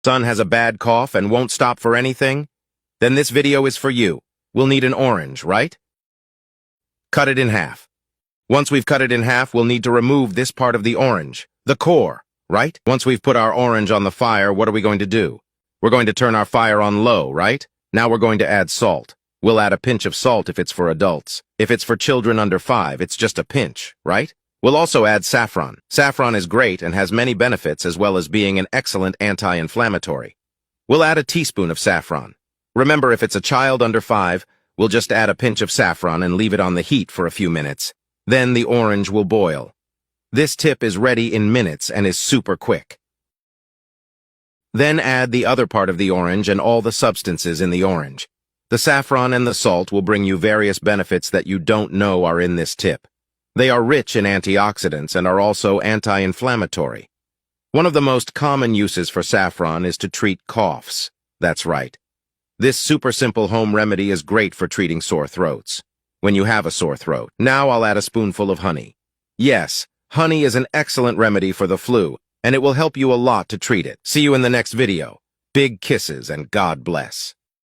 Son has a bad cough and won't stop for anything? Then this video is for you. We'll need an orange, right? Cut it in half. Once we've cut it in half, we'll need to remove this part of the orange, the core, right? Once we've put our orange on the fire, what are we going to do? We're going to turn our fire on low, right? Now we're going to add salt. We'll add a pinch of salt if it's for adults. If it's for children under 5, it's just a pinch, right? We'll also add saffron. Saffron is great and has many benefits as well as being an excellent anti-inflammatory. We'll add a teaspoon of saffron. Remember, if it's a child under 5, we'll just add a pinch of saffron and leave it on the heat for a few minutes. Then the orange will boil. This tip is ready in minutes and is super quick. Then add the other part of the orange and all the substances in the orange. The saffron and the salt will bring you various benefits that you don't know are in this tip. They are rich in antioxidants and are also anti-inflammatory. One of the most common uses for saffron is to treat coughs. That's right. This super simple home remedy is great for treating sore throats. When you have a sore throat. Now I'll add a spoonful of honey. Yes, honey is an excellent remedy for the flu, and it will help you a lot to treat it. See you in the next video. Big kisses and God bless.